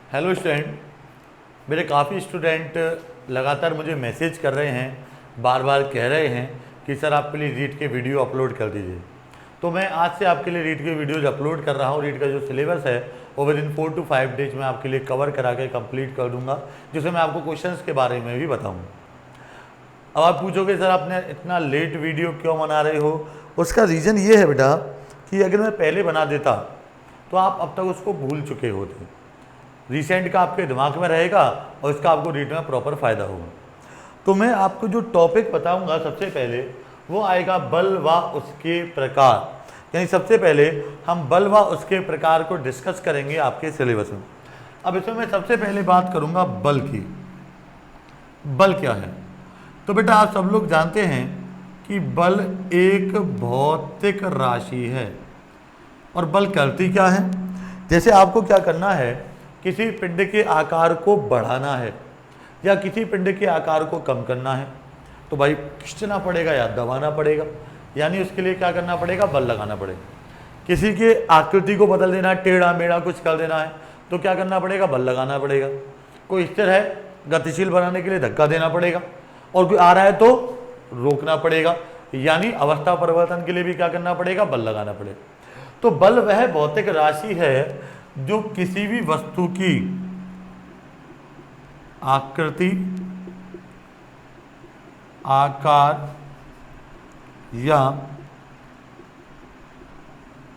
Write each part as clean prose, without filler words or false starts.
Hello student, मेरे काफ़ी student लगातार मुझे मैसेज कर रहे हैं, बार बार कह रहे हैं कि सर आपके लिए रीट के वीडियो अपलोड कर दीजिए। तो मैं आज से आपके लिए रीट के वीडियोज अपलोड कर रहा हूँ। रीट का जो सिलेबस है वो विद इन 4 to 5 डेज में आपके लिए कवर करा के कंप्लीट कर दूंगा, जिसमें मैं आपको क्वेश्चंस के बारे में भी बताऊँगा। अब आप पूछोगे सर आपने इतना लेट वीडियो क्यों बना रहे हो? उसका रीज़न ये है बेटा कि अगर मैं पहले बना देता तो आप अब तक उसको भूल चुके होते। रिसेंट का आपके दिमाग में रहेगा और इसका आपको रीट में प्रॉपर फ़ायदा होगा। तो मैं आपको जो टॉपिक बताऊंगा सबसे पहले वो आएगा बल व उसके प्रकार। यानी सबसे पहले हम बल व उसके प्रकार को डिस्कस करेंगे आपके सिलेबस में। अब इसमें मैं सबसे पहले बात करूंगा बल की। बल क्या है? तो बेटा आप सब लोग जानते हैं कि बल एक भौतिक राशि है। और बल करती क्या है? जैसे आपको क्या करना है, किसी पिंड के आकार को बढ़ाना है या किसी पिंड के आकार को कम करना है, तो भाई खींचना पड़ेगा या दबाना पड़ेगा, यानी उसके लिए क्या करना पड़ेगा? बल लगाना पड़ेगा। किसी के आकृति को बदल देना है, टेढ़ा मेढ़ा कुछ कर देना है, तो क्या करना पड़ेगा? बल लगाना पड़ेगा। कोई स्थिर है, गतिशील बनाने के लिए धक्का देना पड़ेगा, और कोई आ रहा है तो रोकना पड़ेगा, यानी अवस्था परिवर्तन के लिए भी क्या करना पड़ेगा? बल लगाना पड़ेगा। तो बल वह भौतिक राशि है जो किसी भी वस्तु की आकृति, आकार या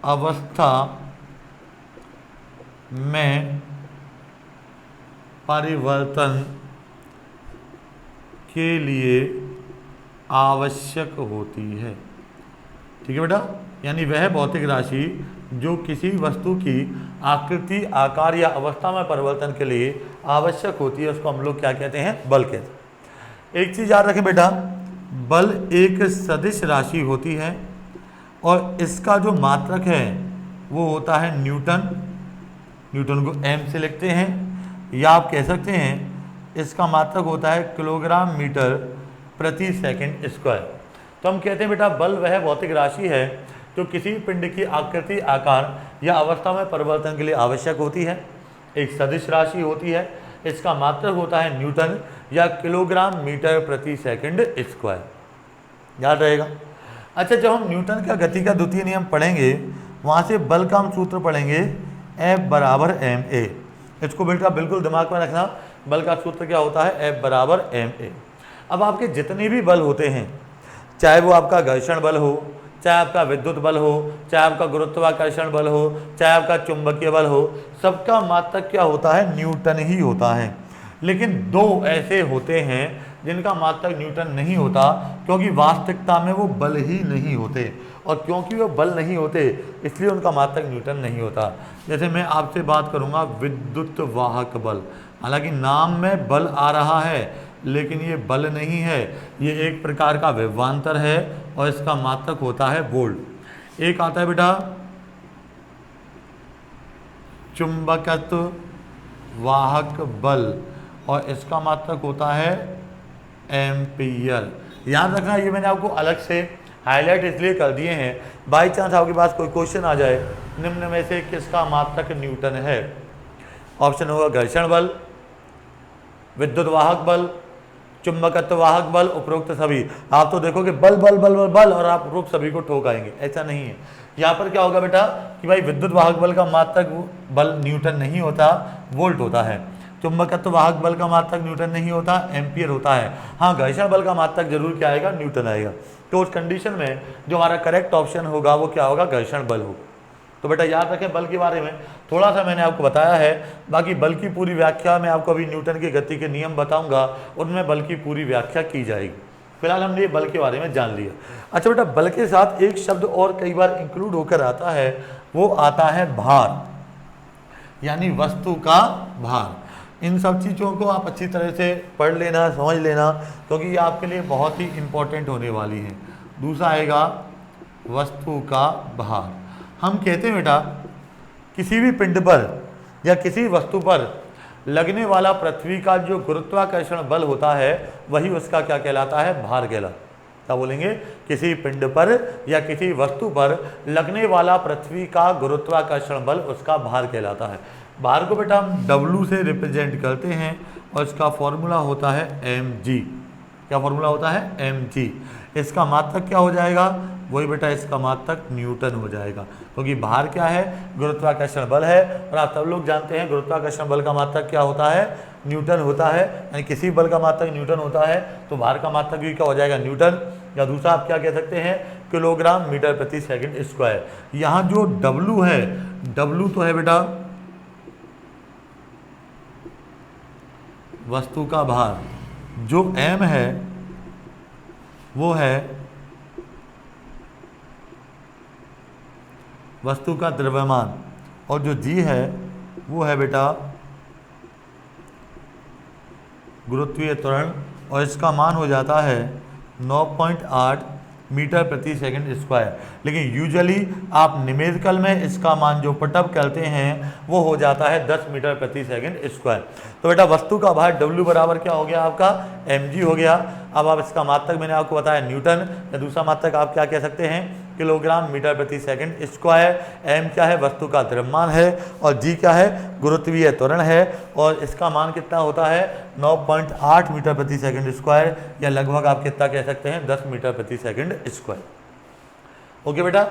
अवस्था में परिवर्तन के लिए आवश्यक होती है। ठीक है बेटा, यानी वह भौतिक राशि जो किसी वस्तु की आकृति, आकार या अवस्था में परिवर्तन के लिए आवश्यक होती है, उसको हम लोग क्या कहते हैं? बल कहते हैं। एक चीज़ याद रखें बेटा, बल एक सदिश राशि होती है और इसका जो मात्रक है वो होता है न्यूटन। न्यूटन को एम से लिखते हैं, या आप कह सकते हैं इसका मात्रक होता है किलोग्राम मीटर प्रति सेकंड स्क्वायर। तो हम कहते हैं बेटा बल वह भौतिक राशि है जो किसी पिंड की आकृति, आकार या अवस्था में परिवर्तन के लिए आवश्यक होती है, एक सदिश राशि होती है, इसका मात्रक होता है न्यूटन या किलोग्राम मीटर प्रति सेकंड स्क्वायर। याद रहेगा। अच्छा, जब हम न्यूटन का गति का द्वितीय नियम पढ़ेंगे वहाँ से बल का हम सूत्र पढ़ेंगे F बराबर ma। इसको बेटा बिल्कुल दिमाग में रखना, बल का सूत्र क्या होता है? F बराबर ma। अब आपके जितने भी बल होते हैं, चाहे वो आपका घर्षण बल हो, चाहे आपका विद्युत बल हो, चाहे आपका गुरुत्वाकर्षण बल हो, चाहे आपका चुंबकीय बल हो, सबका मात्रक क्या होता है? न्यूटन ही होता है। लेकिन दो ऐसे होते हैं जिनका मात्रक न्यूटन नहीं होता, क्योंकि वास्तविकता में वो बल ही नहीं होते, और क्योंकि वो बल नहीं होते इसलिए उनका मात्रक न्यूटन नहीं होता। जैसे मैं आपसे बात करूँगा विद्युत वाहक बल, हालांकि नाम में बल आ रहा है लेकिन ये बल नहीं है, ये एक प्रकार का विभवांतर है और इसका मात्रक होता है वोल्ट। एक आता है बेटा चुंबकत्व वाहक बल और इसका मात्रक होता है एम्पियर। याद रखना, ये मैंने आपको अलग से हाईलाइट इसलिए कर दिए हैं, बाई चांस आपके पास कोई क्वेश्चन आ जाए निम्न में से किसका मात्रक न्यूटन है। ऑप्शन होगा घर्षण बल, विद्युत वाहक बल, चुंबकत्व वाहक बल, उपरोक्त सभी। आप तो देखोगे बल बल बल बल बल और आप उपरोक्त सभी को ठोकाएंगे, ऐसा नहीं है। यहाँ पर क्या होगा बेटा कि भाई विद्युत वाहक बल का मात्रक बल न्यूटन नहीं होता, वोल्ट होता है। चुंबकत्व वाहक बल का मात्रक न्यूटन नहीं होता, एम्पियर होता है। हाँ, घर्षण बल का मात्रक जरूर क्या आएगा? न्यूटन आएगा। तो उस कंडीशन में जो हमारा करेक्ट ऑप्शन होगा वो क्या होगा? घर्षण बल होगा। तो बेटा याद रखें, बल के बारे में थोड़ा सा मैंने आपको बताया है, बाकी बल की पूरी व्याख्या मैं आपको अभी न्यूटन की गति के नियम बताऊंगा, उनमें बल की पूरी व्याख्या की जाएगी। फिलहाल हमने ये बल के बारे में जान लिया। अच्छा बेटा, बल के साथ एक शब्द और कई बार इंक्लूड होकर आता है, वो आता है भार, यानी वस्तु का भार। इन सब चीज़ों को आप अच्छी तरह से पढ़ लेना, समझ लेना, क्योंकि ये आपके लिए बहुत ही इंपॉर्टेंट होने वाली है। दूसरा आएगा वस्तु का भार। हम कहते हैं बेटा किसी भी पिंड पर या किसी वस्तु पर लगने वाला पृथ्वी का जो गुरुत्वाकर्षण बल होता है वही उसका क्या कहलाता है? भार कहलाता। क्या बोलेंगे? किसी पिंड पर या किसी वस्तु पर लगने वाला पृथ्वी का गुरुत्वाकर्षण बल उसका भार कहलाता है। भार को बेटा हम W से रिप्रेजेंट करते हैं और इसका फॉर्मूला होता है mg। क्या फॉर्मूला होता है? mg। इसका मात्रक क्या हो जाएगा? वही बेटा इसका मात्रक न्यूटन हो जाएगा, क्योंकि भार क्या है? गुरुत्वाकर्षण बल है, और आप सब लोग जानते हैं गुरुत्वाकर्षण बल का मात्रक क्या होता है? न्यूटन होता है। यानी किसी बल का मात्रक न्यूटन होता है तो भार का मात्रक भी क्या हो जाएगा? न्यूटन। या दूसरा आप क्या कह सकते हैं? किलोग्राम मीटर प्रति सेकंड स्क्वायर। यहाँ जो W है, W तो है बेटा वस्तु का भार, जो m है वो है वस्तु का द्रव्यमान, और जो g है वो है बेटा गुरुत्वीय त्वरण, और इसका मान हो जाता है 9.8 मीटर प्रति सेकंड स्क्वायर। लेकिन यूजुअली आप न्यूमेरिकल में इसका मान जो पुटअप करते हैं वो हो जाता है 10 मीटर प्रति सेकंड स्क्वायर। तो बेटा वस्तु का भार W बराबर क्या हो गया आपका? mg हो गया। अब आप इसका मात्रक मैंने आपको बताया न्यूटन, या दूसरा मात्रक आप क्या कह सकते हैं? किलोग्राम मीटर प्रति सेकंड स्क्वायर। m क्या है? वस्तु का द्रव्यमान है, और g क्या है? गुरुत्वीय त्वरण है, और इसका मान कितना होता है? 9.8 मीटर प्रति सेकंड स्क्वायर, या लगभग आप कितना कह सकते हैं? 10 मीटर प्रति सेकंड स्क्वायर। ओके बेटा,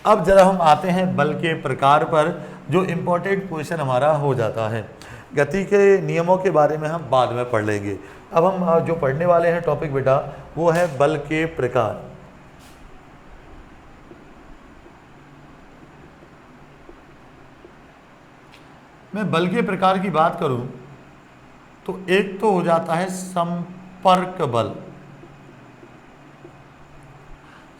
अब जरा हम आते हैं बल के प्रकार पर, जो इम्पोर्टेंट क्वेश्चन हमारा हो जाता है। गति के नियमों के बारे में हम बाद में पढ़ लेंगे। अब हम जो पढ़ने वाले हैं टॉपिक बेटा वो है बल के प्रकार। मैं बल के प्रकार की बात करूं तो एक तो हो जाता है संपर्क बल।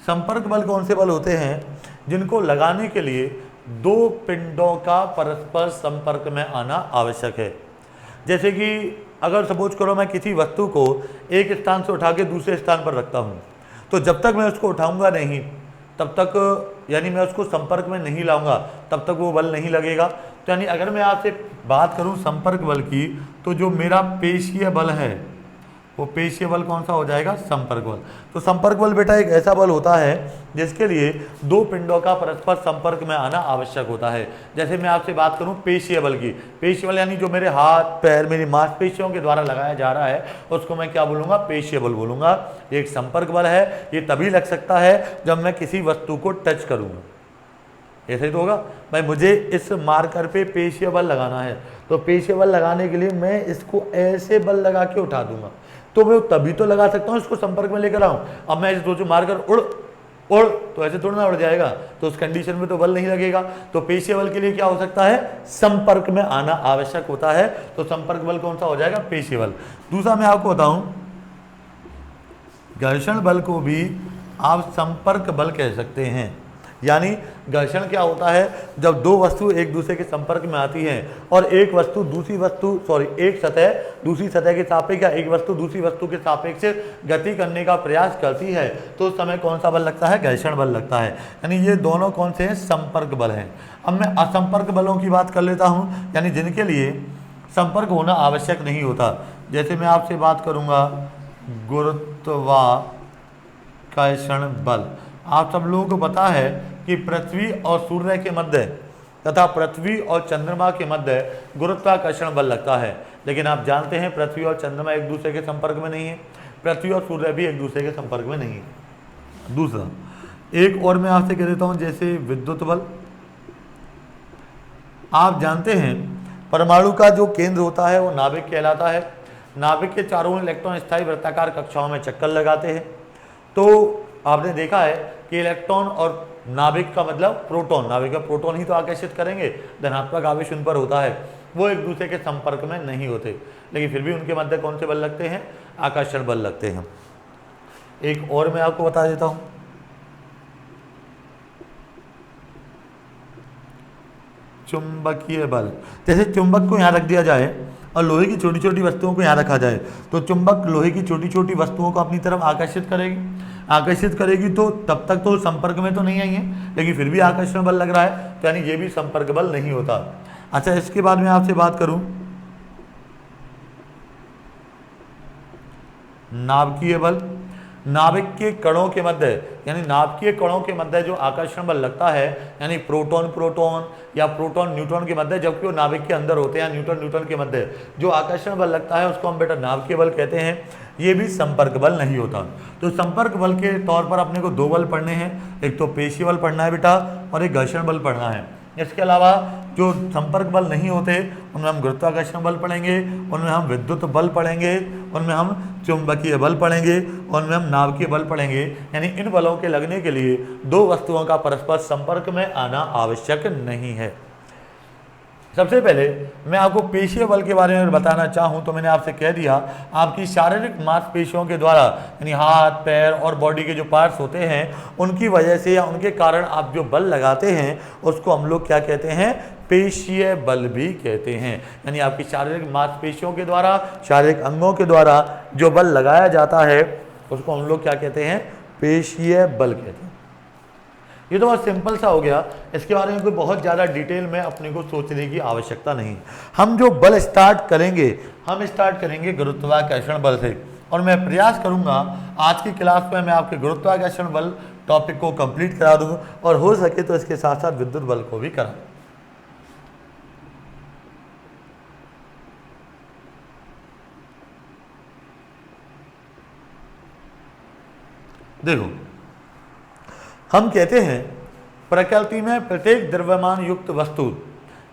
संपर्क बल कौन से बल होते हैं? जिनको लगाने के लिए दो पिंडों का परस्पर संपर्क में आना आवश्यक है। जैसे कि अगर सपोज करो मैं किसी वस्तु को एक स्थान से उठा के दूसरे स्थान पर रखता हूँ, तो जब तक मैं उसको उठाऊंगा नहीं तब तक, यानी मैं उसको संपर्क में नहीं लाऊंगा तब तक वो बल नहीं लगेगा। तो यानी अगर मैं आपसे बात करूं संपर्क बल की, तो जो मेरा पेशीय बल है वो पेशीय बल कौन सा हो जाएगा? संपर्क बल। तो संपर्क बल बेटा एक ऐसा बल होता है जिसके लिए दो पिंडों का परस्पर संपर्क में आना आवश्यक होता है। जैसे मैं आपसे बात करूं पेशीय बल की, पेशीय बल यानी जो मेरे हाथ पैर मेरी मांसपेशियों के द्वारा लगाया जा रहा है उसको मैं क्या बोलूँगा? पेशीय बल बोलूँगा। ये एक संपर्क बल है। ये तभी लग सकता है जब मैं किसी वस्तु को टच करूँगा। ऐसे ही तो होगा भाई, मुझे इस मार्कर पे पेशीय बल लगाना है, तो पेशीय बल लगाने के लिए मैं इसको ऐसे बल लगा के उठा दूंगा, तो मैं तभी तो लगा सकता हूँ इसको संपर्क में लेकर आऊँ। अब मैं ऐसे सोचूं मार्कर उड़ उड़, तो ऐसे थोड़ा ना उड़ जाएगा, तो उस कंडीशन में तो बल नहीं लगेगा। तो पेशीय बल के लिए क्या हो सकता है? संपर्क में आना आवश्यक होता है। तो संपर्क बल कौन सा हो जाएगा? पेशीय बल। दूसरा मैं आपको बताऊं, घर्षण बल को भी आप संपर्क बल कह सकते हैं। यानी घर्षण क्या होता है? जब दो वस्तु एक दूसरे के संपर्क में आती हैं और एक सतह दूसरी सतह के सापेक्ष या एक वस्तु दूसरी वस्तु के सापेक्ष गति करने का प्रयास करती है, तो उस समय कौन सा बल लगता है? घर्षण बल लगता है। यानी ये दोनों कौन से हैं? संपर्क बल हैं। अब मैं असंपर्क बलों की बात कर लेता हूँ, यानी जिनके लिए संपर्क होना आवश्यक नहीं होता। जैसे मैं आपसे बात करूँगा गुरुत्वाकर्षण बल। आप सब लोगों को पता है कि पृथ्वी और सूर्य के मध्य तथा पृथ्वी और चंद्रमा के मध्य गुरुत्वाकर्षण बल लगता है। लेकिन आप जानते हैं पृथ्वी और चंद्रमा एक दूसरे के संपर्क में नहीं है, पृथ्वी और सूर्य भी एक दूसरे के संपर्क में नहीं है। दूसरा एक और मैं आपसे कह देता हूं, जैसे विद्युत बल। आप जानते हैं परमाणु का जो केंद्र होता है वो नाभिक कहलाता है। नाभिक के चारों इलेक्ट्रॉन स्थायी वृत्ताकार कक्षाओं में चक्कर लगाते हैं। तो आपने देखा है कि इलेक्ट्रॉन और नाभिक का मतलब प्रोटॉन, नाभिक का प्रोटॉन ही तो आकर्षित करेंगे, धनात्मक आवेश उन पर होता है, वो एक दूसरे के संपर्क में नहीं होते, लेकिन फिर भी उनके मध्य कौन से बल लगते हैं? आकर्षण बल लगते हैं। एक और मैं आपको बता देता हूं, चुंबकीय बल। जैसे चुंबक को यहाँ रख दिया जाए और लोहे की छोटी छोटी वस्तुओं को यहाँ रखा जाए, तो चुंबक लोहे की छोटी छोटी वस्तुओं को अपनी तरफ आकर्षित करेगी, तो तब तक तो संपर्क में तो नहीं आई है, लेकिन फिर भी आकर्षण बल लग रहा है, तो यानी ये भी संपर्क बल नहीं होता। अच्छा, इसके बाद मैं आपसे बात करूं नाभिकीय बल। नाभिक के कणों के मध्य यानी नाभिकीय कणों के मध्य जो आकर्षण बल लगता है, यानी प्रोटॉन प्रोटॉन या प्रोटॉन न्यूट्रॉन के मध्य, जबकि वो नाभिक के अंदर होते हैं, न्यूट्रॉन न्यूट्रॉन के मध्य जो आकर्षण बल लगता है उसको हम बेटा नाभिकीय बल कहते हैं। ये भी संपर्क बल नहीं होता। तो संपर्क बल के तौर पर अपने को दो बल पढ़ने हैं, एक तो पेशीय बल पढ़ना है बेटा और एक घर्षण बल पढ़ना है। इसके अलावा जो संपर्क बल नहीं होते उनमें हम गुरुत्वाकर्षण बल पढ़ेंगे, उनमें हम विद्युत बल पढ़ेंगे, उनमें हम चुंबकीय बल पढ़ेंगे, उनमें हम नाभिकीय बल पढ़ेंगे। यानी इन बलों के लगने के लिए दो वस्तुओं का परस्पर संपर्क में आना आवश्यक नहीं है। सबसे पहले मैं आपको पेशीय बल के बारे में बताना चाहूं तो मैंने आपसे कह दिया, आपकी शारीरिक मांसपेशियों के द्वारा यानी हाथ पैर और बॉडी के जो पार्ट्स होते हैं उनकी वजह से या उनके कारण आप जो बल लगाते हैं उसको हम लोग क्या कहते हैं, पेशीय बल भी कहते हैं। यानी आपकी शारीरिक मांसपेशियों के द्वारा, शारीरिक अंगों के द्वारा जो बल लगाया जाता है उसको हम लोग क्या कहते हैं, पेशीय बल कहते हैं। ये तो बहुत सिंपल सा हो गया, इसके बारे में कोई बहुत ज़्यादा डिटेल में अपने को सोचने की आवश्यकता नहीं। हम जो बल स्टार्ट करेंगे, हम स्टार्ट करेंगे गुरुत्वाकर्षण बल से, और मैं प्रयास करूंगा आज की क्लास में मैं आपके गुरुत्वाकर्षण बल टॉपिक को कंप्लीट करा दूँ और हो सके तो इसके साथ साथ विद्युत बल को भी करा। देखो, हम कहते हैं प्रकृति में प्रत्येक द्रव्यमान युक्त वस्तु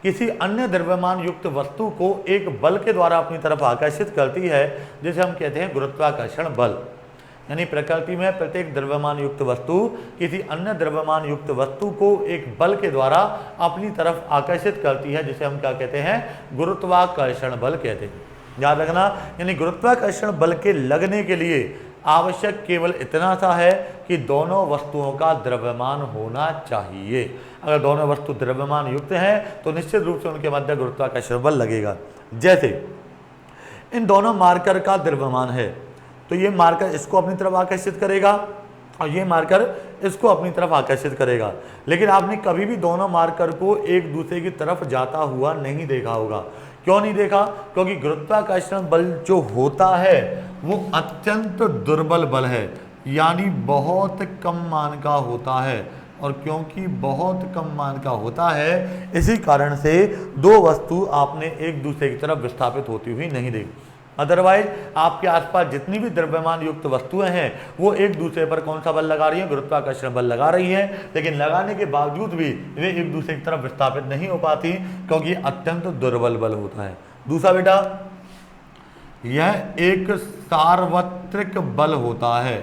किसी अन्य द्रव्यमान युक्त वस्तु को एक बल के द्वारा अपनी तरफ आकर्षित करती है, जिसे हम कहते हैं गुरुत्वाकर्षण बल। यानी प्रकृति में प्रत्येक द्रव्यमान युक्त वस्तु किसी अन्य द्रव्यमान युक्त वस्तु को एक बल के द्वारा अपनी तरफ आकर्षित करती है, जिसे हम क्या कहते हैं, गुरुत्वाकर्षण बल कहते हैं। याद रखना, यानी गुरुत्वाकर्षण बल के लगने के लिए आवश्यक केवल इतना सा है कि दोनों वस्तुओं का द्रव्यमान होना चाहिए। अगर दोनों वस्तु द्रव्यमान युक्त हैं तो निश्चित रूप से उनके मध्य गुरुत्वाकर्षण बल लगेगा। जैसे इन दोनों मार्कर का द्रव्यमान है तो ये मार्कर इसको अपनी तरफ आकर्षित करेगा और ये मार्कर इसको अपनी तरफ आकर्षित करेगा, लेकिन आपने कभी भी दोनों मार्कर को एक दूसरे की तरफ जाता हुआ नहीं देखा होगा। क्यों नहीं देखा? क्योंकि गुरुत्वाकर्षण बल जो होता है वो अत्यंत दुर्बल बल है, यानी बहुत कम मान का होता है, और क्योंकि बहुत कम मान का होता है इसी कारण से दो वस्तु आपने एक दूसरे की तरफ विस्थापित होती हुई नहीं देखी। अदरवाइज आपके आसपास जितनी भी द्रव्यमान युक्त वस्तुएं हैं वो एक दूसरे पर कौन सा बल लगा रही हैं, गुरुत्वाकर्षण बल लगा रही हैं, लेकिन लगाने के बावजूद भी वे एक दूसरे की तरफ विस्थापित नहीं हो पाती क्योंकि अत्यंत दुर्बल बल होता है। दूसरा बेटा, यह एक सार्वत्रिक बल होता है,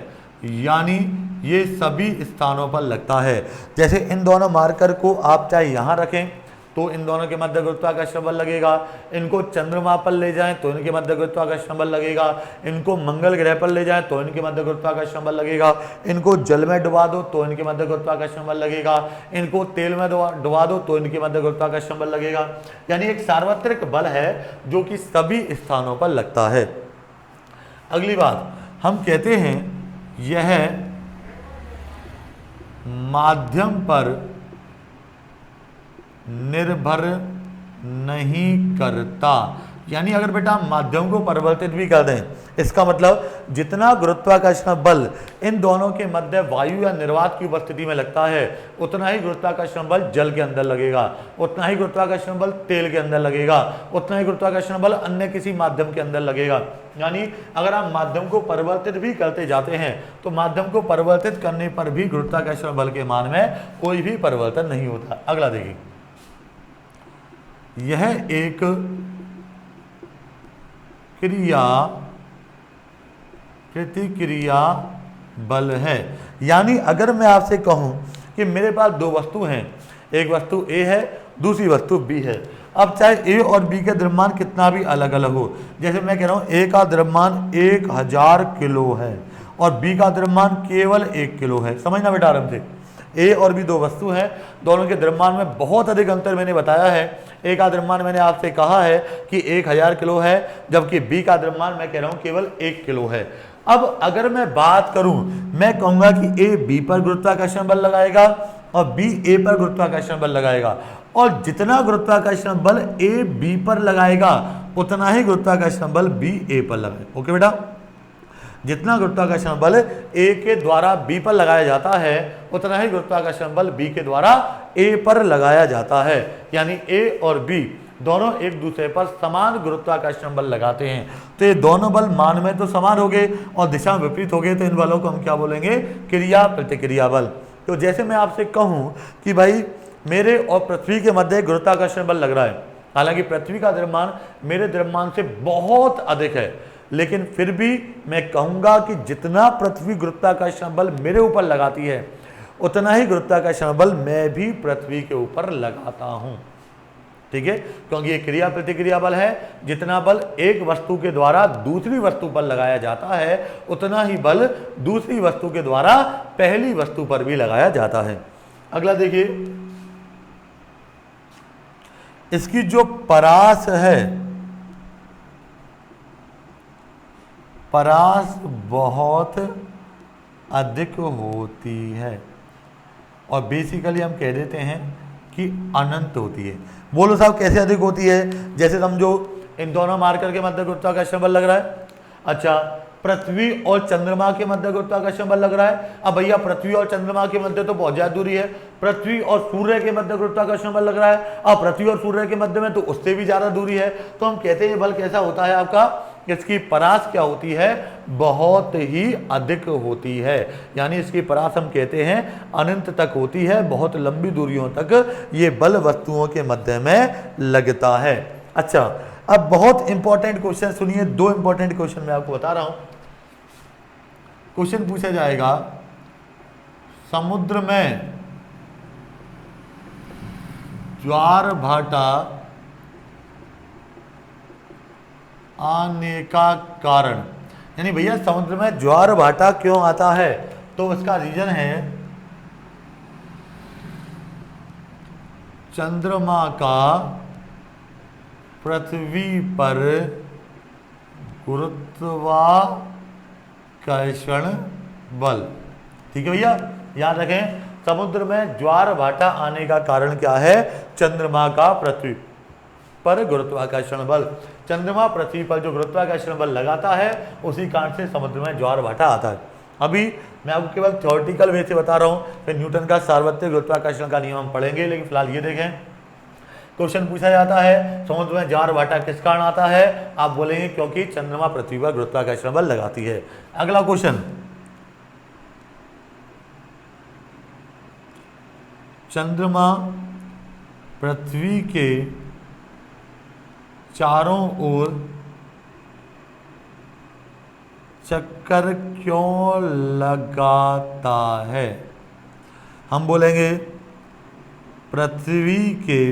यानी ये सभी स्थानों पर लगता है। जैसे इन दोनों मार्कर को आप चाहे यहाँ रखें तो इन दोनों के मध्य गुरुत्वाकर्षण बल लगेगा, इनको चंद्रमा पर ले जाएं तो इनके मध्य गुरुत्वाकर्षण बल लगेगा, इनको मंगल ग्रह पर ले जाएं तो इनके मध्य गुरुत्वाकर्षण बल लगेगा, इनको जल में डुबा दो तो इनके मध्य गुरुत्वाकर्षण बल लगेगा, इनको तेल में डुबा दो तो इनके मध्य गुरुत्वाकर्षण बल लगेगा। यानी एक सार्वत्रिक बल है जो कि सभी स्थानों पर लगता है। अगली बात, हम कहते हैं यह माध्यम पर निर्भर नहीं करता। यानी अगर बेटा हम माध्यम को परिवर्तित भी कर दें, इसका मतलब जितना गुरुत्वाकर्षण बल इन दोनों के मध्य वायु या निर्वात की उपस्थिति में लगता है उतना ही गुरुत्वाकर्षण बल जल के अंदर लगेगा, उतना ही गुरुत्वाकर्षण बल तेल के अंदर लगेगा, उतना ही गुरुत्वाकर्षण बल अन्य किसी माध्यम के अंदर लगेगा। यानी अगर आप माध्यम को परिवर्तित भी करते जाते हैं तो माध्यम को परिवर्तित करने पर भी गुरुत्वाकर्षण बल के मान में कोई भी परिवर्तन नहीं होता। अगला देखिए, यह एक प्रतिक्रिया बल है। यानी अगर मैं आपसे कहूं कि मेरे पास दो वस्तु हैं, एक वस्तु A है दूसरी वस्तु B है, अब चाहे A और B का द्रव्यमान कितना भी अलग अलग हो, जैसे मैं कह रहा हूं A का द्रव्यमान 1000 किलो है और B का द्रव्यमान केवल 1 किलो है। समझना बेटा आराम से, A और B दो वस्तु हैं, दोनों के द्रव्यमान में बहुत अधिक अंतर मैंने बताया है। A का द्रव्यमान मैंने आपसे कहा है कि 1000 किलो है, जबकि B का द्रव्यमान मैं कह रहा हूं केवल 1 किलो है। अब अगर मैं बात करूं, मैं कहूंगा कि A B पर गुरुत्वाकर्षण बल लगाएगा और B A पर गुरुत्वाकर्षण बल लगाएगा, और जितना गुरुत्वाकर्षण बल A B पर लगाएगा उतना ही गुरुत्वाकर्षण बल B A पर लगाएगा। ओके बेटा, जितना गुरुत्वाकर्षण बल ए के द्वारा बी पर लगाया जाता है उतना ही गुरुत्वाकर्षण बल बी के द्वारा ए पर लगाया जाता है। यानी ए और बी दोनों एक दूसरे पर समान गुरुत्वाकर्षण बल लगाते हैं। तो ये दोनों बल मान में तो समान हो गए और दिशा में विपरीत हो गए, तो इन बलों को हम क्या बोलेंगे? क्रिया प्रतिक्रिया बल। तो जैसे मैं आपसे कहूं कि भाई मेरे और पृथ्वी के मध्य गुरुत्वाकर्षण बल लग रहा है, हालांकि पृथ्वी का द्रव्यमान मेरे द्रव्यमान से बहुत अधिक है, लेकिन फिर भी मैं कहूंगा कि जितना पृथ्वी गुरुत्वाकर्षण बल मेरे ऊपर लगाती है उतना ही गुरुत्वाकर्षण बल मैं भी पृथ्वी के ऊपर लगाता हूं। ठीक है, क्योंकि ये क्रिया प्रतिक्रिया बल है। जितना बल एक वस्तु के द्वारा दूसरी वस्तु पर लगाया जाता है उतना ही बल दूसरी वस्तु के द्वारा पहली वस्तु पर भी लगाया जाता है। अगला देखिए, इसकी जो परास है, परास बहुत अधिक होती है और बेसिकली हम कह देते हैं कि अनंत होती है। बोलो साहब कैसे अधिक होती है? जैसे समझो इन दोनों मार्कर के मध्य गुरुत्वाकर्षण बल लग रहा है। अच्छा, पृथ्वी और चंद्रमा के मध्य गुरुत्वाकर्षण बल लग रहा है। अब भैया पृथ्वी और चंद्रमा के मध्य तो बहुत ज्यादा दूरी है, पृथ्वी और सूर्य के मध्य गुरुत्वाकर्षण बल लग रहा है। अब पृथ्वी और सूर्य के मध्य में तो उससे भी ज्यादा दूरी है, तो हम कहते हैं बल कैसा होता है आपका? इसकी परास क्या होती है? बहुत ही अधिक होती है। यानी इसकी परास हम कहते हैं अनंत तक होती है, बहुत लंबी दूरियों तक ये बल वस्तुओं के मध्य में लगता है। अच्छा, अब बहुत इंपॉर्टेंट क्वेश्चन सुनिए, दो इंपॉर्टेंट क्वेश्चन मैं आपको बता रहा हूं। क्वेश्चन पूछा जाएगा, समुद्र में ज्वार भाटा आने का कारण, यानी भैया समुद्र में ज्वार भाटा क्यों आता है? तो इसका रीजन है चंद्रमा का पृथ्वी पर गुरुत्वाकर्षण बल। ठीक है भैया, याद रखें, समुद्र में ज्वार भाटा आने का कारण क्या है? चंद्रमा का पृथ्वी पर गुरुत्वाकर्षण बल। चंद्रमा पृथ्वी पर जो गुरुत्वाकर्षण बल लगाता है उसी कारण से समुद्र में ज्वार भाटा आता है। अभी मैं आपको केवल थ्योरेटिकल वे से बता रहा हूं, फिर न्यूटन का सार्वत्रिक गुरुत्वाकर्षण का नियम हम पढ़ेंगे। लेकिन फिलहाल ये देखें, क्वेश्चन पूछा जाता है समुद्र में ज्वार भाटा किस कारण आता है? आप बोलेंगे क्योंकि चंद्रमा पृथ्वी पर गुरुत्वाकर्षण बल लगाती है। अगला क्वेश्चन, चंद्रमा पृथ्वी के चारों ओर चक्कर क्यों लगाता है? हम बोलेंगे पृथ्वी के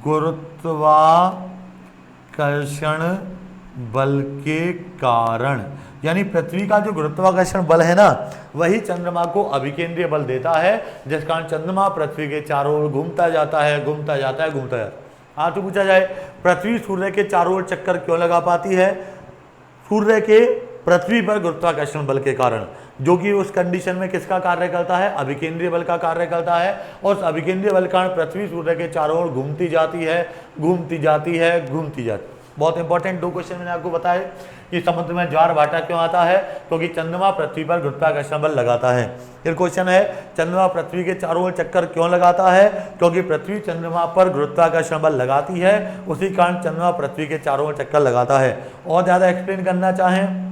गुरुत्वाकर्षण बल के कारण। यानी पृथ्वी का जो गुरुत्वाकर्षण बल है ना, वही चंद्रमा को अभिकेंद्रीय बल देता है, जिस कारण चंद्रमा पृथ्वी के चारों ओर घूमता जाता है, घूमता जाता है, घूमता जाता है। हाँ, तो पूछा जाए पृथ्वी सूर्य के चारों ओर चक्कर क्यों लगा पाती है? सूर्य के पृथ्वी पर गुरुत्वाकर्षण बल के कारण, जो कि उस कंडीशन में किसका कार्य करता है? अभिकेंद्रीय बल का कार्य करता है। और उस अभिकेंद्रीय बल के कारण पृथ्वी सूर्य के चारों ओर घूमती जाती है, घूमती जाती है, घूमती जाती है। बहुत इंपॉर्टेंट दो क्वेश्चन मैंने आपको बताए कि समुद्र में ज्वार भाटा क्यों आता है? क्योंकि चंद्रमा पृथ्वी पर गुरुत्वाकर्षण बल लगाता है। फिर क्वेश्चन है, चंद्रमा पृथ्वी के चारों ओर चक्कर क्यों लगाता है? क्योंकि पृथ्वी चंद्रमा पर गुरुत्वाकर्षण बल लगाती है, उसी कारण चंद्रमा पृथ्वी के चारों ओर चक्कर लगाता है। और ज़्यादा एक्सप्लेन करना चाहें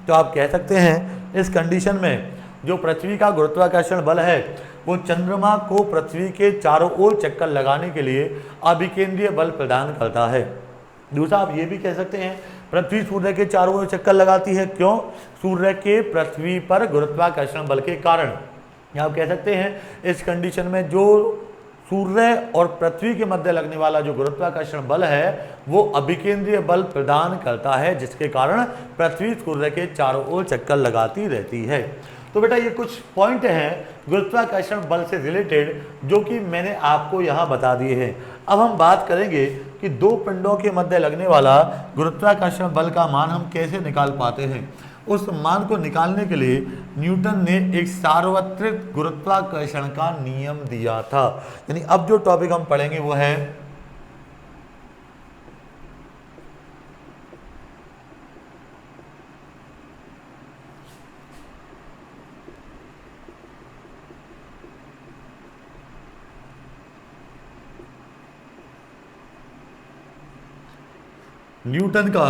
तो आप कह सकते हैं, इस कंडीशन में जो पृथ्वी का गुरुत्वाकर्षण बल है वो चंद्रमा को पृथ्वी के चारों ओर चक्कर लगाने के लिए अभिकेंद्रीय बल प्रदान करता है। दूसरा आप ये भी कह सकते हैं, पृथ्वी सूर्य के चारों ओर चक्कर लगाती है, क्यों? सूर्य के पृथ्वी पर गुरुत्वाकर्षण बल के कारण। आप कह सकते हैं इस कंडीशन में जो सूर्य और पृथ्वी के मध्य लगने वाला जो गुरुत्वाकर्षण बल है वो अभिकेंद्रीय बल प्रदान करता है, जिसके कारण पृथ्वी सूर्य के चारों ओर चक्कर लगाती रहती है। तो बेटा ये कुछ पॉइंट हैं गुरुत्वाकर्षण बल से रिलेटेड जो कि मैंने आपको यहाँ बता दिए हैं। अब हम बात करेंगे कि दो पिंडों के मध्य लगने वाला गुरुत्वाकर्षण बल का मान हम कैसे निकाल पाते हैं। उस मान को निकालने के लिए न्यूटन ने एक सार्वत्रिक गुरुत्वाकर्षण का नियम दिया था। यानी अब जो टॉपिक हम पढ़ेंगे वो है न्यूटन का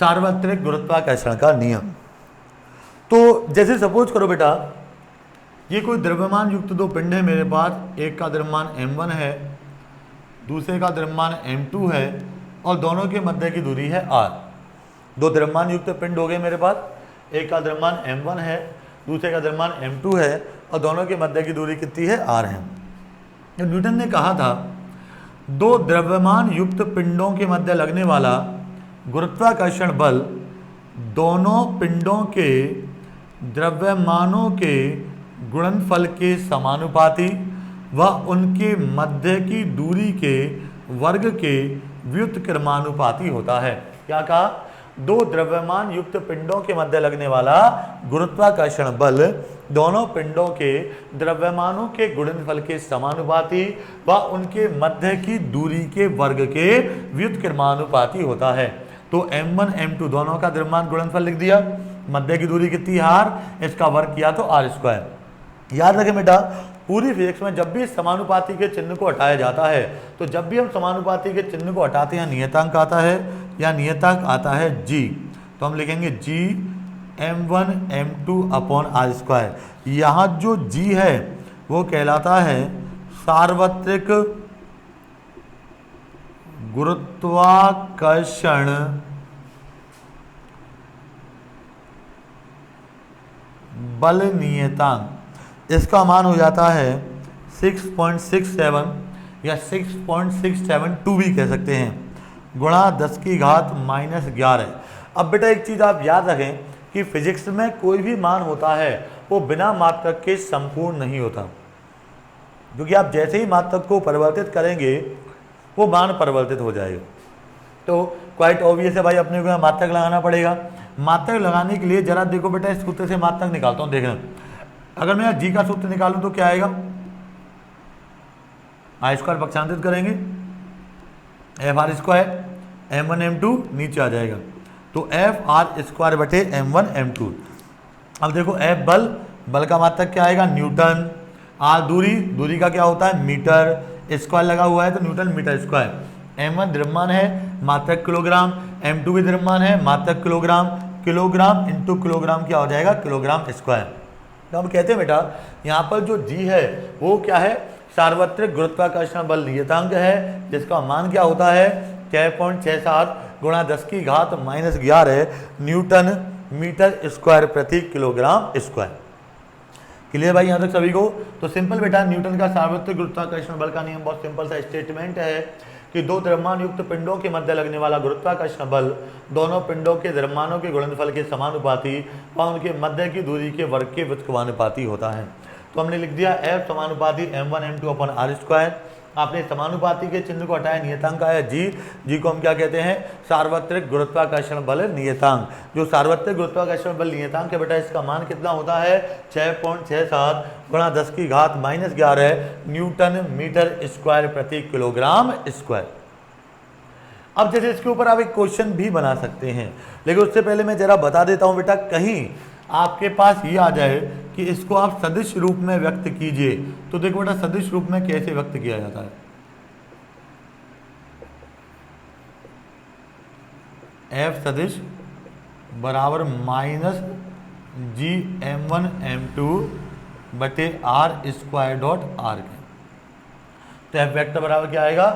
सार्वत्रिक गुरुत्वाकर्षण का नियम। तो जैसे सपोज करो बेटा, ये कोई द्रव्यमान युक्त दो पिंड है मेरे पास, एक का द्रव्यमान m1 है, दूसरे का द्रव्यमान m2 है, और दोनों के मध्य की दूरी है r। दो द्रव्यमान युक्त पिंड हो गए मेरे पास, एक का द्रव्यमान m1 है, दूसरे का द्रव्यमान m2 है, और दोनों के मध्य की दूरी कितनी है, r है। तो न्यूटन ने कहा था दो द्रव्यमान युक्त पिंडों के मध्य लगने वाला गुरुत्वाकर्षण बल दोनों पिंडों के द्रव्यमानों के गुणनफल के समानुपाती व उनके मध्य की दूरी के वर्ग के व्युत्क्रमानुपाती होता है। क्या कहा? दो द्रव्यमान युक्त पिंडों के मध्य लगने वाला गुरुत्वाकर्षण बल दोनों पिंडों के द्रव्यमानों के गुणनफल के समानुपाती व उनके मध्य की दूरी के वर्ग के व्युत्क्रमानुपाती होता है। तो m1 m2 दोनों का द्रव्यमान गुणनफल लिख दिया, मध्य की दूरी कितनी r, इसका वर्ग किया तो r²। याद रखें बेटा, पूरी फिजिक्स में जब भी समानुपाती के चिन्ह को हटाया जाता है, तो जब भी हम समानुपाती के चिन्ह को हटाते हैं नियतांक आता है, या नियतांक आता है g, तो हम लिखेंगे g m1 m2 upon r²। यहाँ जो g है वो कहलाता है सार्वत्रिक गुरुत्वाकर्षण बल नियतांक। इसका मान हो जाता है 6.67 या 6.672 भी कह सकते हैं, गुणा 10 की घात -11। अब बेटा एक चीज़ आप याद रखें कि फिजिक्स में कोई भी मान होता है वो बिना मात्रक के संपूर्ण नहीं होता, क्योंकि आप जैसे ही मात्रक को परिवर्तित करेंगे वो मान परिवर्तित हो जाएगा। तो क्वाइट ऑब्वियस है भाई, अपने को मात्रक लगाना पड़ेगा। मात्रक लगाने के लिए जरा देखो बेटा, इस सूत्र से मात्रक निकालता हूँ, देखना। अगर मैं जी का सूत्र निकालूं तो क्या आएगा, r² पक्षांतरित करेंगे FR² m1 m2 नीचे आ जाएगा, तो FR² बटे m1 m2। अब देखो F बल, बल का मात्रक क्या आएगा, न्यूटन। R दूरी, दूरी का क्या होता है, मीटर। स्क्वायर लगा हुआ है तो न्यूटन मीटर स्क्वायर। m1 द्रव्यमान है, मात्रक किलोग्राम। m2 भी द्रव्यमान है, मात्रक किलोग्राम। किलोग्राम इंटू किलोग्राम क्या हो जाएगा, किलोग्राम स्क्वायर। तो हम कहते हैं बेटा यहाँ पर जो g है वो क्या है, सार्वत्रिक गुरुत्वाकर्षण बल नियतांक है, जिसका मान क्या होता है 6.67 गुणा 10 की घात -11 न्यूटन मीटर स्क्वायर प्रति किलोग्राम स्क्वायर। क्लियर भाई यहाँ तक सभी को? तो सिंपल बेटा, न्यूटन का सार्वत्रिक गुरुत्वाकर्षण बल का नियम बहुत सिंपल सा स्टेटमेंट है कि दो द्रव्यमान युक्त पिंडों के मध्य लगने वाला गुरुत्वाकर्षण बल दोनों पिंडों के द्रव्यमानों के गुणनफल के समानुपाती व उनके मध्य की दूरी के वर्ग के व्युत्क्रमानुपाती होता है। तो हमने लिख दिया F समानुपाती m1 m2 अपॉन r²। आपने समानुपाती के चिन्ह को हटाया, नियतांक आया जी को हम क्या कहते हैं, सार्वत्रिक गुरुत्वाकर्षण बल नियतांक। जो सार्वत्रिक गुरुत्वाकर्षण बल नियतांक है बेटा, इसका मान कितना होता है 6.67 गुणा 10 की घात -11 न्यूटन मीटर स्क्वायर प्रति किलोग्राम स्क्वायर। अब जैसे इसके ऊपर आप एक क्वेश्चन भी बना सकते हैं, लेकिन उससे पहले मैं जरा बता देता हूं बेटा, कहीं आपके पास ये आ जाए कि इसको आप सदिश रूप में व्यक्त कीजिए, तो देखो बेटा सदिश रूप में कैसे व्यक्त किया जाता है। F सदिश बराबर -g m1 m2 बटे r² डॉट r के। तो F वेक्टर बराबर क्या आएगा,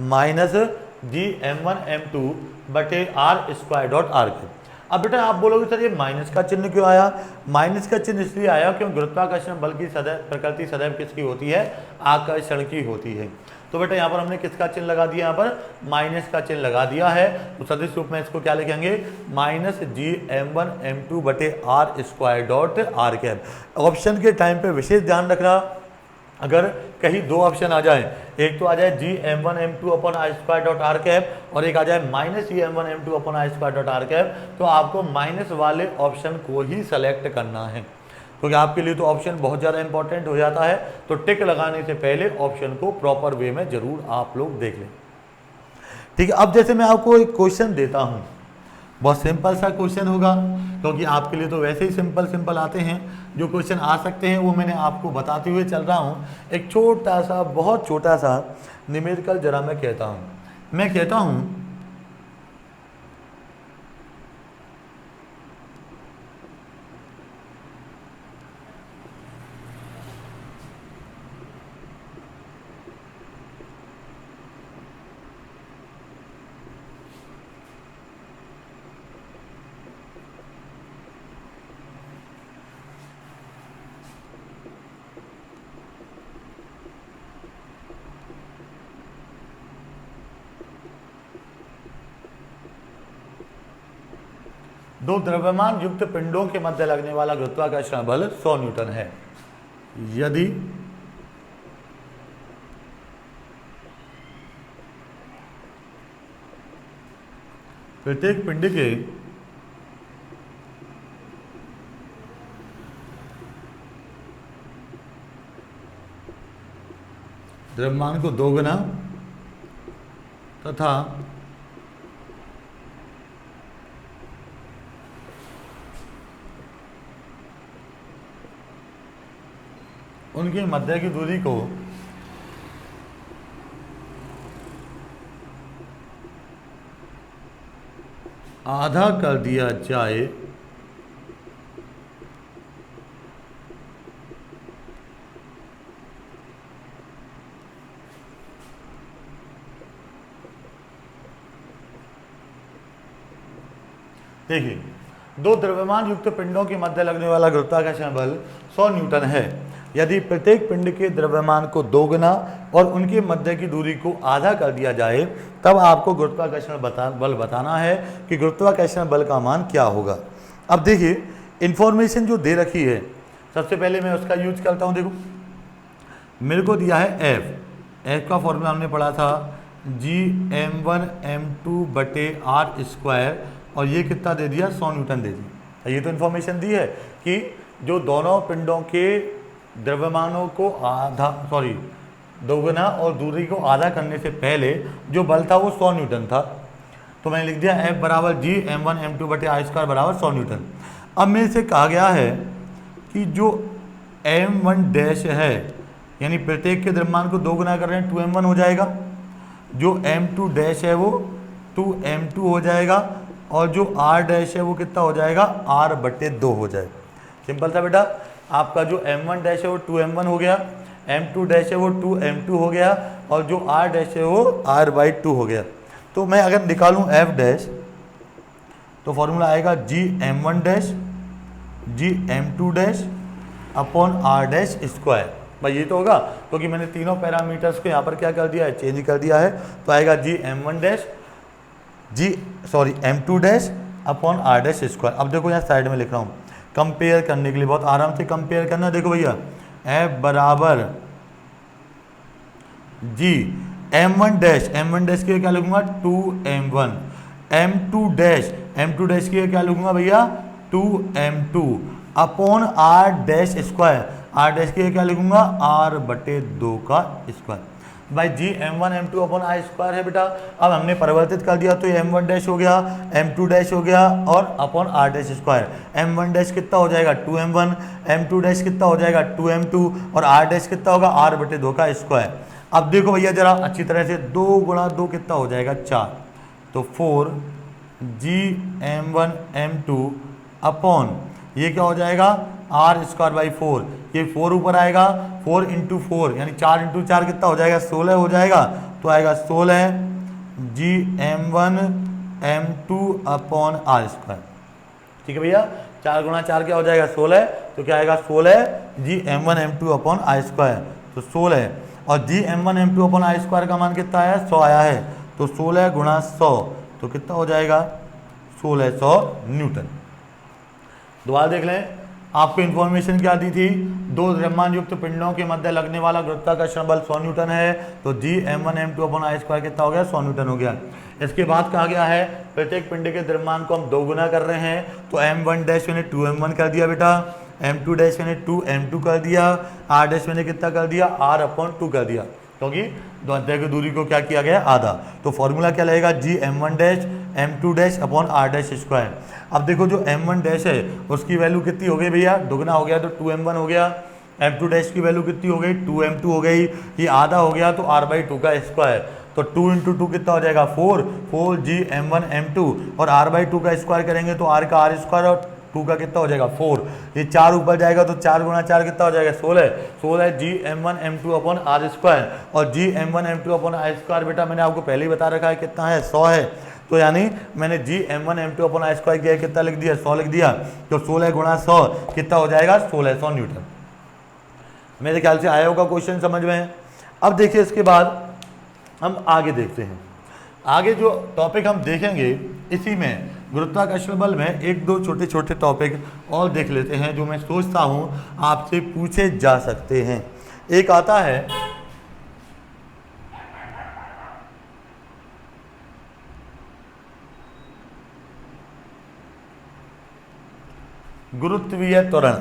-g m1 m2 बटे r² डॉट r के। अब बेटा आप बोलोगे सर ये माइनस का चिन्ह क्यों आया? माइनस का चिन्ह इसलिए आया क्योंकि गुरुत्वाकर्षण बल की सदैव प्रकृति सदैव किसकी होती है, आकर्षण की होती है। तो बेटा यहाँ पर हमने किसका चिन्ह लगा दिया, यहाँ पर माइनस का चिन्ह लगा दिया है। तो सदिश रूप में इसको क्या लिखेंगे, -g m1 m2 बटे r² dot r cap. Option के टाइम पे विशेष ध्यान रखना, अगर कहीं दो ऑप्शन आ जाए, एक तो आ जाए जी m1 m2 upon r² dot r cap और एक आ जाए -g m1 m2 upon r² dot r cap, तो आपको माइनस वाले ऑप्शन को ही सेलेक्ट करना है, क्योंकि आपके लिए तो ऑप्शन बहुत ज़्यादा इंपॉर्टेंट हो जाता है। तो टिक लगाने से पहले ऑप्शन को प्रॉपर वे में जरूर आप लोग देख लें। ठीक है, अब जैसे मैं आपको एक क्वेश्चन देता हूँ, बहुत सिंपल सा क्वेश्चन होगा, क्योंकि आपके लिए तो वैसे ही सिंपल आते हैं। जो क्वेश्चन आ सकते हैं वो मैंने आपको बताते हुए चल रहा हूँ। एक छोटा सा, बहुत छोटा सा न्यूमेरिकल जरा मैं कहता हूँ दो द्रव्यमान युक्त पिंडों के मध्य लगने वाला गुरुत्वाकर्षण बल 100 न्यूटन है। यदि प्रत्येक पिंड के द्रव्यमान को दोगुना तथा उनके मध्य की दूरी को आधा कर दिया जाए देखिए, दो द्रव्यमान युक्त पिंडों के मध्य लगने वाला गुरुत्वाकर्षण बल 100 न्यूटन है। यदि प्रत्येक पिंड के द्रव्यमान को दोगुना और उनके मध्य की दूरी को आधा कर दिया जाए, तब आपको गुरुत्वाकर्षण बल बताना है कि गुरुत्वाकर्षण बल का मान क्या होगा। अब देखिए, इंफॉर्मेशन जो दे रखी है, सबसे पहले मैं उसका यूज करता हूँ। देखो, मेरे को दिया है एफ का फॉर्मूला हमने पढ़ा था Gm1m2/r², और ये कितना दे दिया, 100 न्यूटन दे दिया। ये तो इन्फॉर्मेशन दी है कि जो दोनों पिंडों के द्रव्यमानों को दोगुना और दूरी को आधा करने से पहले जो बल था वो 100 न्यूटन था। तो मैंने लिख दिया F बराबर Gm1m2/r² बराबर 100 न्यूटन। अब मेरे से कहा गया है कि जो m1 डैश है, यानी प्रत्येक के द्रव्यमान को दोगुना कर रहे हैं, 2m1 हो जाएगा। जो m2 डैश है वो 2m2 हो जाएगा, और जो r डैश है वो कितना हो जाएगा, r/2 हो जाएगा। सिंपल था बेटा। आपका जो m1 डैश है वो 2m1 हो गया, m2 डैश है वो 2m2 हो गया, और जो r डैश है वो r/2 हो गया। तो मैं अगर निकालूं f डैश, तो फॉर्मूला आएगा Gm1 dash Gm2 dash upon r dash square. भाई ये तो होगा, क्योंकि मैंने तीनों पैरामीटर्स को यहाँ पर क्या कर दिया है, चेंज कर दिया है। तो आएगा Gm1 dash m2 dash upon r dash square. अब देखो यहाँ साइड में लिख रहा हूँ कंपेयर करने के लिए, बहुत आराम से कंपेयर करना। देखो भैया, F बराबर Gm1 डैश के क्या लिखूंगा, 2m1, m2 डैश के क्या लिखूंगा भैया, 2m2 upon r dash square, r dash के क्या लिखूंगा, r/2 का स्क्वायर। भाई Gm1 m2 upon r square है बेटा। अब हमने परिवर्तित कर दिया तो ये m1 डैश हो गया, m2 डैश हो गया, और upon r dash square. m1 dash कितना हो जाएगा, 2m1, m2 डैश कितना हो जाएगा, 2m2, और r डैश कितना होगा, r/2 का स्क्वायर। अब देखो भैया जरा अच्छी तरह से, 2 गुणा 2 कितना हो जाएगा, 4, तो 4 Gm1 m2 अपॉन ये क्या हो जाएगा, r²/4, ये 4 ऊपर आएगा, 4 × 4 यानी 4 × 4 कितना हो जाएगा, 16 हो जाएगा। तो आएगा 16 Gm1 m2 अपॉन r²। ठीक है भैया, 4 × 4 क्या हो जाएगा, 16, तो क्या आएगा, 16 Gm1 m2 अपॉन r², तो 16, और Gm1 m2 अपॉन r² का मान कितना आया, 100 आया है। तो 16 × 100 तो कितना हो जाएगा, 1600 न्यूटन। दोबारा देख लें, आपको इन्फॉर्मेशन क्या दी थी, दो द्रव्यमान युक्त पिंडों के मध्य लगने वाला गुरुत्वाकर्षण बल 100 न्यूटन है। तो Gm1 m2 अपॉन r² कितना हो गया, 100 न्यूटन हो गया। इसके बाद कहा गया है प्रत्येक पिंड के द्रव्यमान को हम दोगुना कर रहे हैं, तो m1 डैश मैंने 2m1 कर दिया बेटा, m2 डैश मैंने 2m2 कर दिया, r डैश मैंने कितना कर दिया, r/2 कर दिया, क्योंकि मध्य की दूरी को क्या किया गया, आधा। तो फॉर्मूला क्या लगेगा, Gm1 dash m2 dash upon r dash square. अब देखो जो m1 डैश है उसकी वैल्यू कितनी हो गई भैया, दुगना हो गया तो 2m1 हो गया, m2 डैश की वैल्यू कितनी हो गई, 2m2 हो गई, ये आधा हो गया तो r/2 का स्क्वायर। तो 2 × 2 कितना हो जाएगा, 4 Gm1 m2, और r/2 का स्क्वायर करेंगे तो r का r² और 2 का कितना हो जाएगा, 4। ये 4 ऊपर जाएगा तो 4 × 4 कितना हो जाएगा, 16 Gm1 m2 अपॉन r², और Gm1 m2 अपॉन r² बेटा मैंने आपको पहले ही बता रखा है कितना है, 100 है। तो यानी मैंने Gm1 m2 अपॉन r² किया, कितना लिख दिया, 100 लिख दिया। तो 16 × 100 कितना हो जाएगा, 1600 न्यूटन। मेरे ख्याल से आया होगा क्वेश्चन समझ में। अब देखिए इसके बाद हम आगे देखते हैं। आगे जो टॉपिक हम देखेंगे इसी में गुरुत्वाकर्षण बल में एक दो छोटे छोटे टॉपिक और देख लेते हैं जो मैं सोचता हूँ आपसे पूछे जा सकते हैं। एक आता है गुरुत्वीय त्वरण।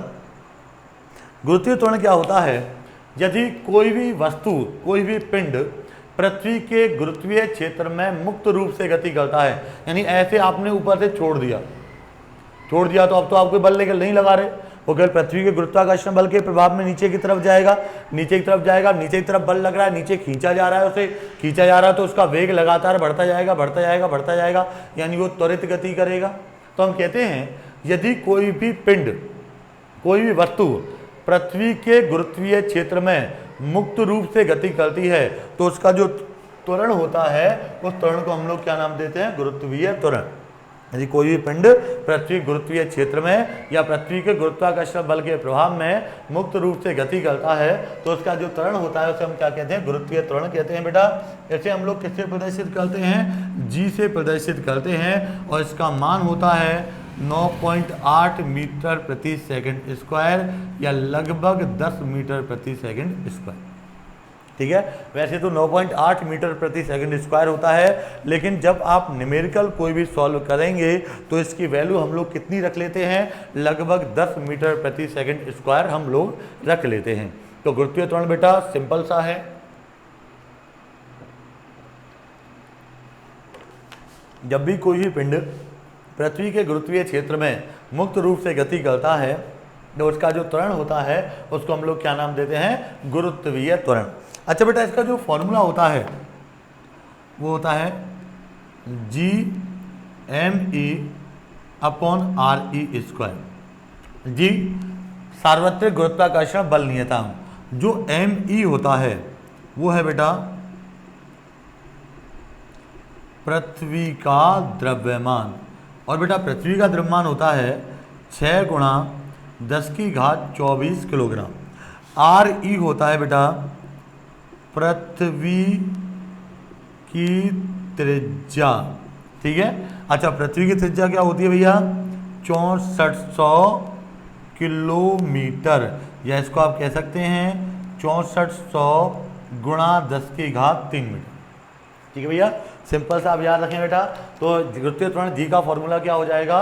गुरुत्वीय त्वरण क्या होता है? यदि कोई भी वस्तु, कोई भी पिंड पृथ्वी के गुरुत्वीय क्षेत्र में मुक्त रूप से गति करता है, यानी ऐसे आपने ऊपर से छोड़ दिया तो अब तो आपको बल लेकर नहीं लगा रहे, वो केवल पृथ्वी के गुरुत्वाकर्षण बल के प्रभाव में नीचे की तरफ जाएगा, नीचे की तरफ बल लग रहा है, नीचे खींचा जा रहा है, उसे खींचा जा रहा है तो उसका वेग लगातार बढ़ता जाएगा, यानी वो त्वरित गति करेगा। तो हम कहते हैं यदि कोई भी पिंड, कोई भी वस्तु पृथ्वी के गुरुत्वीय क्षेत्र में मुक्त रूप से गति करती है तो उसका जो त्वरण होता है उस त्वरण को हम लोग क्या नाम देते हैं? गुरुत्वीय त्वरण। यदि कोई भी पिंड पृथ्वी गुरुत्वीय क्षेत्र में या पृथ्वी के गुरुत्वाकर्षण बल के प्रभाव में मुक्त रूप से गति करता है तो उसका जो त्वरण होता है उसे हम क्या कहते हैं? गुरुत्वीय त्वरण कहते हैं बेटा। ऐसे हम लोग किससे प्रदर्शित करते हैं? जी से प्रदर्शित करते हैं और इसका मान होता है 9.8 मीटर प्रति सेकंड स्क्वायर या लगभग 10 मीटर प्रति सेकंड स्क्वायर। ठीक है, वैसे तो 9.8 मीटर प्रति सेकंड स्क्वायर होता है, लेकिन जब आप न्यूमेरिकल कोई भी सॉल्व करेंगे तो इसकी वैल्यू हम लोग कितनी रख लेते हैं? लगभग 10 मीटर प्रति सेकंड स्क्वायर हम लोग रख लेते हैं। तो गुरुत्वीय त्वरण बेटा सिंपल सा है, जब भी कोई भी पिंड पृथ्वी के गुरुत्वीय क्षेत्र में मुक्त रूप से गति करता है तो उसका जो त्वरण होता है उसको हम लोग क्या नाम देते हैं? गुरुत्वीय त्वरण। अच्छा बेटा, इसका जो फॉर्मूला होता है वो होता है G(m)(e)/r(e) स्क्वायर। जी सार्वत्रिक गुरुत्वाकर्षण बल नियतांक, जो m(e) होता है वो है बेटा पृथ्वी का द्रव्यमान, और बेटा पृथ्वी का द्रव्यमान होता है 6 × 10⁻24 किलोग्राम। RE होता है बेटा पृथ्वी की त्रिज्या। ठीक है, अच्छा पृथ्वी की त्रिज्या क्या होती है भैया? 6400 किलोमीटर, या इसको आप कह सकते हैं 6400 × 10⁻3 मीटर। ठीक है भैया, सिंपल सा आप याद रखें बेटा। तो गुरुत्वीय त्वरण जी का फॉर्मूला क्या हो जाएगा?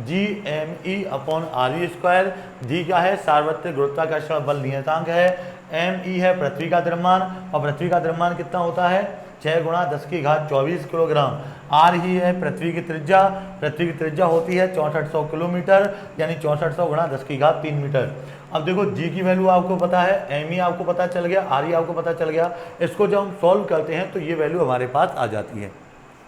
G(m)(e)/r(e) square. जी क्या है? सार्वत्रिक गुरुत्वाकर्षण बल नियतांक है। m(e) है पृथ्वी का द्रव्यमान, और पृथ्वी का द्रव्यमान कितना होता है? 6 × 10⁻24 किलोग्राम। r ही है पृथ्वी की त्रिज्या, पृथ्वी की त्रिज्या होती है 6400 किलोमीटर, यानी 6400 × 10⁻3 मीटर। अब देखो जी की वैल्यू आपको पता है, m आपको पता चल गया, r आपको पता चल गया। इसको जब हम सॉल्व करते हैं तो ये वैल्यू हमारे पास आ जाती है,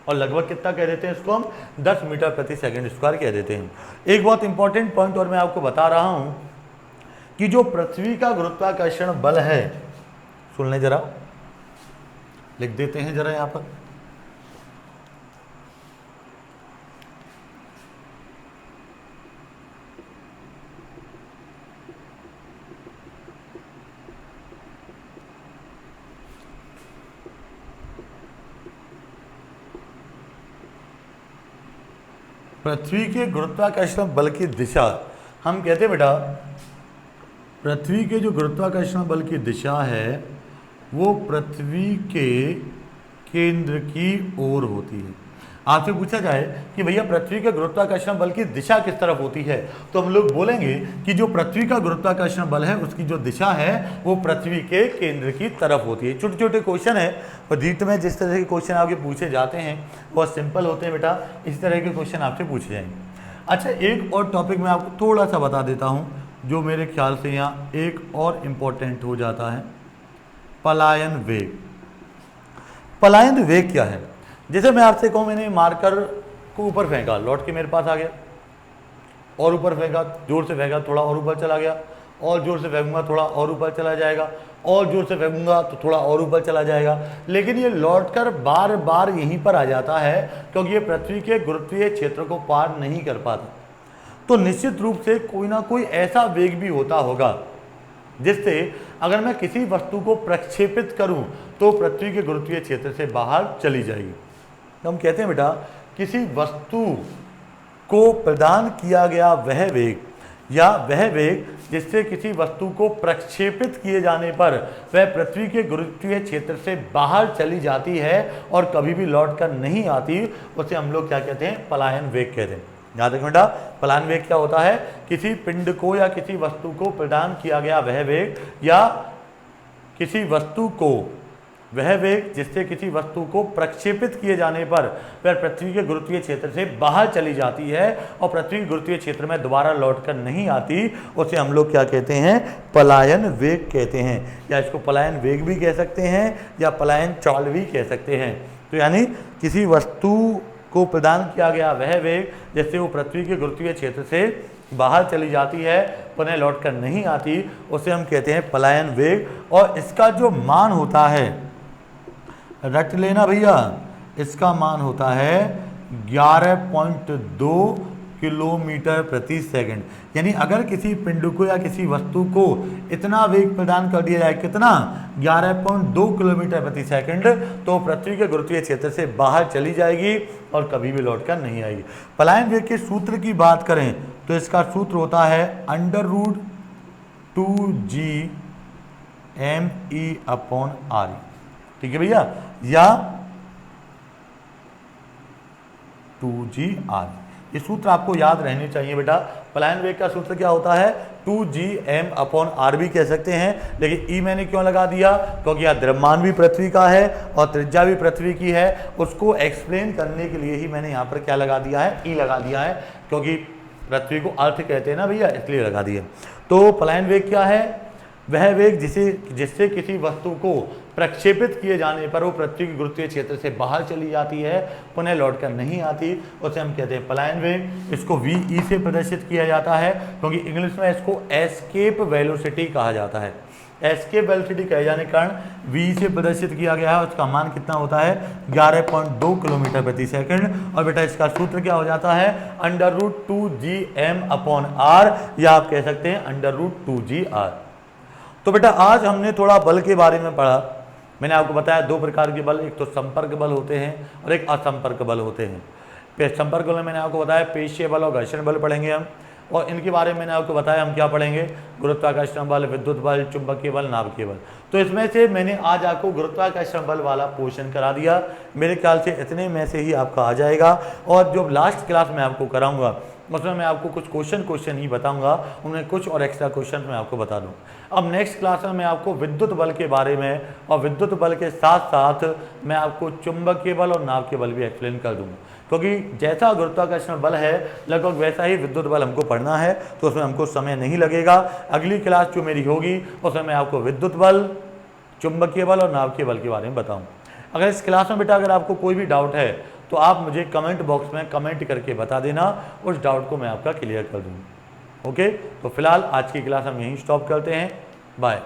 और लगभग कितना कह देते हैं इसको हम? 10 मीटर प्रति सेकंड स्क्वायर कह देते हैं। एक बहुत इंपॉर्टेंट पॉइंट और मैं आपको बता रहा हूं कि जो पृथ्वी का गुरुत्वाकर्षण बल है, सुन लें जरा, लिख देते हैं जरा यहां पर। पृथ्वी के गुरुत्वाकर्षण बल की दिशा, हम कहते हैं बेटा पृथ्वी के जो गुरुत्वाकर्षण बल की दिशा है वो पृथ्वी के केंद्र की ओर होती है। आपसे पूछा जाए कि भैया पृथ्वी के गुरुत्वाकर्षण बल की दिशा किस तरफ होती है, तो हम लोग बोलेंगे कि जो पृथ्वी का गुरुत्वाकर्षण बल है उसकी जो दिशा है वो पृथ्वी के केंद्र की तरफ होती है। छोटे छोटे क्वेश्चन है, और जीत में जिस तरह के क्वेश्चन आपके पूछे जाते हैं बहुत सिंपल होते हैं बेटा, इस तरह के क्वेश्चन आपसे पूछे जाएंगे। अच्छा, एक और टॉपिक मैं आपको थोड़ा सा बता देता हूँ जो मेरे ख्याल से यहाँ एक और इम्पोर्टेंट हो जाता है, पलायन वेग। पलायन वेग क्या है? जैसे मैं आपसे कहूँ मैंने मार्कर को ऊपर फेंका, लौट के मेरे पास आ गया, और ऊपर फेंका, जोर से फेंका, थोड़ा और ऊपर चला गया, और जोर से फेंकूंगा थोड़ा और ऊपर चला जाएगा, और जोर से फेंकूंगा तो थोड़ा और ऊपर चला जाएगा, लेकिन ये लौटकर बार बार यहीं पर आ जाता है क्योंकि ये पृथ्वी के गुरुत्वीय क्षेत्र को पार नहीं कर पाता। तो निश्चित रूप से कोई ना कोई ऐसा वेग भी होता होगा जिससे अगर मैं किसी वस्तु को प्रक्षेपित करूं तो पृथ्वी के गुरुत्वीय क्षेत्र से बाहर चली जाएगी। तो हम कहते हैं बेटा किसी वस्तु को प्रदान किया गया वह वेग या वह वेग जिससे किसी वस्तु को प्रक्षेपित किए जाने पर वह पृथ्वी के गुरुत्वीय क्षेत्र से बाहर चली जाती है और कभी भी लौट कर नहीं आती, उसे हम लोग क्या कहते हैं? पलायन वेग कहते हैं। याद रखो बेटा, पलायन वेग क्या होता है? किसी पिंड को या किसी वस्तु को प्रदान किया गया वह वेग या किसी वस्तु को वह वेग जिससे किसी वस्तु को प्रक्षेपित किए जाने पर वह पृथ्वी के गुरुत्वीय क्षेत्र से बाहर चली जाती है और पृथ्वी के गुरुत्वीय क्षेत्र में दोबारा लौटकर नहीं आती, उसे हम लोग क्या कहते हैं? पलायन वेग कहते हैं। या इसको पलायन वेग भी कह सकते हैं या पलायन चाल भी कह सकते हैं। तो यानी किसी वस्तु को प्रदान किया गया वह वेग जिससे वो पृथ्वी के गुरुत्वीय क्षेत्र से बाहर चली जाती है, पुनः लौट कर नहीं आती, उसे हम कहते हैं पलायन वेग। और इसका जो मान होता है, रट लेना भैया, इसका मान होता है 11.2 किलोमीटर प्रति सेकंड। यानी अगर किसी पिंड को या किसी वस्तु को इतना वेग प्रदान कर दिया जाए, कितना? 11.2 किलोमीटर प्रति सेकंड, तो पृथ्वी के गुरुत्वीय क्षेत्र से बाहर चली जाएगी और कभी भी लौटकर नहीं आएगी। पलायन वेग के सूत्र की बात करें तो इसका सूत्र होता है √2gme/r। ठीक है भैया, या 2gr। ये सूत्र आपको याद रहने चाहिए बेटा। पलायन वेग का सूत्र क्या होता है? 2gm/r भी कह सकते हैं, लेकिन ई मैंने क्यों लगा दिया? क्योंकि यह द्रव्यमान भी पृथ्वी का है और त्रिज्या भी पृथ्वी की है। उसको एक्सप्लेन करने के लिए ही मैंने यहाँ पर क्या लगा दिया है? ई लगा दिया है, क्योंकि पृथ्वी को अर्थ कहते हैं ना भैया, इसलिए लगा दिए। तो पलायन वेग क्या है? वह वेग जिससे किसी वस्तु को प्रक्षेपित किए जाने पर वो पृथ्वी के गुरुत्वीय क्षेत्र से बाहर चली जाती है, पुनः लौटकर नहीं आती, उसे हम कहते हैं पलायन वेग। इसको VE से प्रदर्शित किया जाता है, क्योंकि इंग्लिश में इसको एस्केप वेलोसिटी कहा जाता है। एस्केप वेलोसिटी कहे जाने के कारण VE से प्रदर्शित किया गया है। उसका मान कितना होता है? 11.2 किलोमीटर प्रति सेकंड। और बेटा इसका सूत्र क्या हो जाता है? √2gm/r, या आप कह सकते हैं √2gr। तो बेटा आज हमने थोड़ा बल के बारे में पढ़ा। मैंने आपको बताया दो प्रकार के बल, एक तो संपर्क बल होते हैं और एक असंपर्क बल होते हैं। संपर्क बल में मैंने आपको बताया पेशीय बल और घर्षण बल पढ़ेंगे हम, और इनके बारे में मैंने आपको बताया हम क्या पढ़ेंगे? गुरुत्वाकर्षण बल, विद्युत बल, चुंबकीय बल, नाभिकीय बल। तो इसमें से मैंने आज आपको गुरुत्वाकर्षण बल वाला पोर्शन करा दिया। मेरे ख्याल से इतने में से ही आपका आ जाएगा। और जो लास्ट क्लास में आपको कराऊंगा उसमें मैं आपको कुछ क्वेश्चन ही बताऊंगा, उनमें कुछ और एक्स्ट्रा क्वेश्चन मैं आपको बता दूं। अब नेक्स्ट क्लास में मैं आपको विद्युत बल के बारे में और विद्युत बल के साथ साथ मैं आपको चुंबकीय बल और नाभिकीय बल भी एक्सप्लेन कर दूंगा, क्योंकि जैसा गुरुत्वाकर्षण बल है लगभग वैसा ही विद्युत बल हमको पढ़ना है, तो उसमें हमको समय नहीं लगेगा। अगली क्लास जो मेरी होगी उसमें मैं आपको विद्युत बल, चुंबकीय बल और नाभिकीय बल के बारे में बताऊँ। अगर इस क्लास में बेटा अगर आपको कोई भी डाउट है तो आप मुझे कमेंट बॉक्स में कमेंट करके बता देना, उस डाउट को मैं आपका क्लियर कर दूँगा। ओके, तो फिलहाल आज की क्लास हम यहीं स्टॉप करते हैं। बाय।